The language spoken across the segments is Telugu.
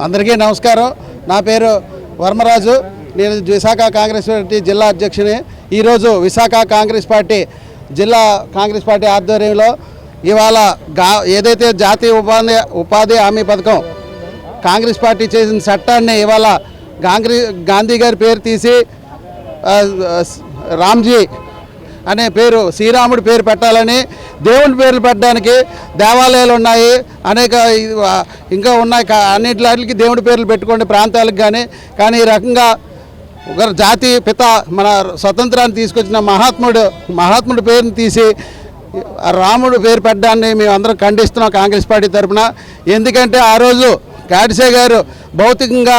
అందరికీ నమస్కారం. నా పేరు వర్మరాజు. నేను విశాఖ కాంగ్రెస్ పార్టీ జిల్లా అధ్యక్షుని. ఈరోజు విశాఖ కాంగ్రెస్ పార్టీ జిల్లా కాంగ్రెస్ పార్టీ ఆధ్వర్యంలో ఇవాళ ఏదైతే జాతీయ ఉపాధి హామీ పథకం కాంగ్రెస్ పార్టీ చేసిన చట్టాన్ని ఇవాళ గాంధీ గారి పేరు తీసి రామ్జీ అనే పేరు శ్రీరాముడి పేరు పెట్టాలని, దేవుని పేర్లు పెట్టడానికి దేవాలయాలు ఉన్నాయి, అనేక ఇంకా ఉన్నాయి. అన్నింటికి దేవుడి పేర్లు పెట్టుకోండి ప్రాంతాలకు. కానీ ఈ రకంగా ఒక జాతీయ పిత మన స్వతంత్రాన్ని తీసుకొచ్చిన మహాత్ముడి పేరుని తీసి రాముడు పేరు పెట్టడాన్ని మేము అందరం ఖండిస్తున్నాం కాంగ్రెస్ పార్టీ తరఫున. ఎందుకంటే ఆ రోజు గాడ్సే గారు భౌతికంగా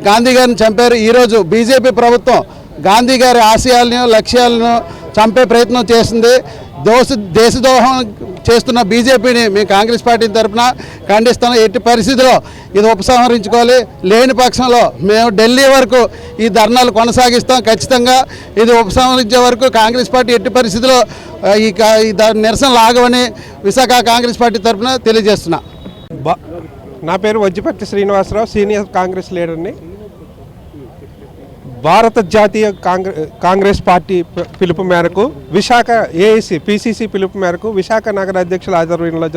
గాంధీ గారిని చంపారు. ఈరోజు బీజేపీ ప్రభుత్వం గాంధీ గారి ఆశయాలను లక్ష్యాలను చంపే ప్రయత్నం చేసింది. దేశద్రోహం చేస్తున్న బీజేపీని మేము కాంగ్రెస్ పార్టీ తరఫున ఖండిస్తున్నాం. ఎట్టి పరిస్థితిలో ఇది ఉపసంహరించుకోవాలి. లేని పక్షంలో మేము ఢిల్లీ వరకు ఈ ధర్నాలు కొనసాగిస్తాం. ఖచ్చితంగా ఇది ఉపసంహరించే వరకు కాంగ్రెస్ పార్టీ ఎట్టి పరిస్థితిలో ఈ నిరసనలు ఆగవని విశాఖ కాంగ్రెస్ పార్టీ తరఫున తెలియజేస్తున్నా. నా పేరు వజ్జిపర్తి శ్రీనివాసరావు, సీనియర్ కాంగ్రెస్ లీడర్ని. భారత జాతీయ కాంగ్రెస్ పార్టీ పిలుపు మేరకు విశాఖ ఏఐసి పిసిసి పిలుపు మేరకు విశాఖ నగర అధ్యక్షుల ఆధ్వర్యంలో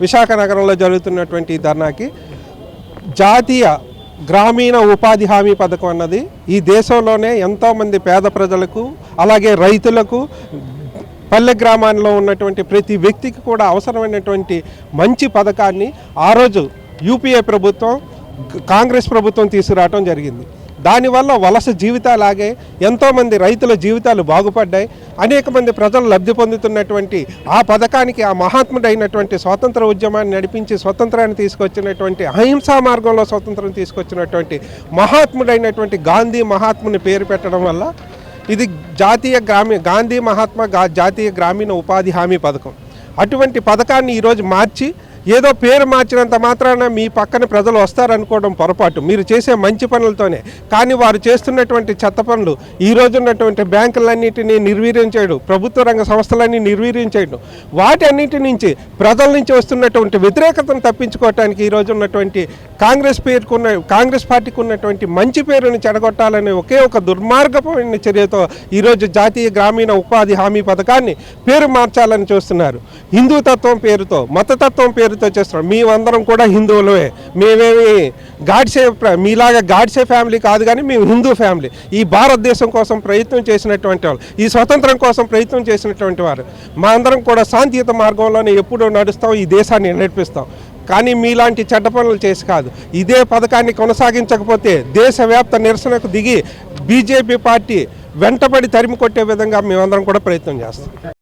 విశాఖ నగరంలో జరుగుతున్నటువంటి ధర్నాకి జాతీయ గ్రామీణ ఉపాధి హామీ పథకం అన్నది ఈ దేశంలోనే ఎంతోమంది పేద ప్రజలకు, అలాగే రైతులకు, పల్లె గ్రామాల్లో ఉన్నటువంటి ప్రతి వ్యక్తికి కూడా అవసరమైనటువంటి మంచి పథకాన్ని ఆ రోజు యూపీఏ ప్రభుత్వం, కాంగ్రెస్ ప్రభుత్వం తీసుకురావడం జరిగింది. దానివల్ల వలస జీవితాలాగే ఎంతోమంది రైతుల జీవితాలు బాగుపడ్డాయి. అనేక మంది ప్రజలు లబ్ధి పొందుతున్నటువంటి ఆ పథకానికి ఆ మహాత్ముడైనటువంటి స్వాతంత్ర ఉద్యమాన్ని నడిపించి స్వతంత్రాన్ని తీసుకొచ్చినటువంటి అహింసా మార్గంలో స్వతంత్రం తీసుకొచ్చినటువంటి మహాత్ముడైనటువంటి గాంధీ మహాత్ముని పేరు పెట్టడం వల్ల ఇది గాంధీ మహాత్మా జాతీయ గ్రామీణ ఉపాధి హామీ పథకం. అటువంటి పథకాన్ని ఈరోజు మార్చి ఏదో పేరు మార్చినంత మాత్రాన మీ పక్కన ప్రజలు వస్తారనుకోవడం పొరపాటు. మీరు చేసే మంచి పనులతోనే. కానీ వారు చేస్తున్నటువంటి చెత్త పనులు, ఈ రోజు ఉన్నటువంటి బ్యాంకులన్నింటినీ నిర్వీర్యం చేయడం, ప్రభుత్వ రంగ సంస్థలన్నీ నిర్వీర్యం చేయడం, వాటన్నిటి నుంచి ప్రజల నుంచి వస్తున్నటువంటి వ్యతిరేకతను తప్పించుకోవటానికి ఈరోజు ఉన్నటువంటి కాంగ్రెస్ పార్టీకి ఉన్నటువంటి మంచి పేరుని చెడగొట్టాలనే ఒకే ఒక దుర్మార్గమైన చర్యతో ఈరోజు జాతీయ గ్రామీణ ఉపాధి హామీ పథకాన్ని పేరు మార్చాలని చూస్తున్నారు. హిందూతత్వం పేరుతో, మతతత్వం పేరుతో చేస్తున్నాం. మేమందరం కూడా హిందువులమే. మేమేమి మీలాగా గాడ్సే ఫ్యామిలీ కాదు, కానీ మేము హిందూ ఫ్యామిలీ. ఈ భారతదేశం కోసం ప్రయత్నం చేసినటువంటి వాళ్ళు, ఈ స్వతంత్రం కోసం ప్రయత్నం చేసినటువంటి వారు. మా అందరం కూడా శాంతియుత మార్గంలోనే ఎప్పుడూ నడుస్తాం, ఈ దేశాన్ని నడిపిస్తాం. కానీ మీలాంటి చెడ్డ పనులు చేసి కాదు. ఇదే పథకాన్ని కొనసాగించకపోతే దేశవ్యాప్త నిరసనకు దిగి బీజేపీ పార్టీ వెంటబడి తరిమి కొట్టే విధంగా మేమందరం కూడా ప్రయత్నం చేస్తాం.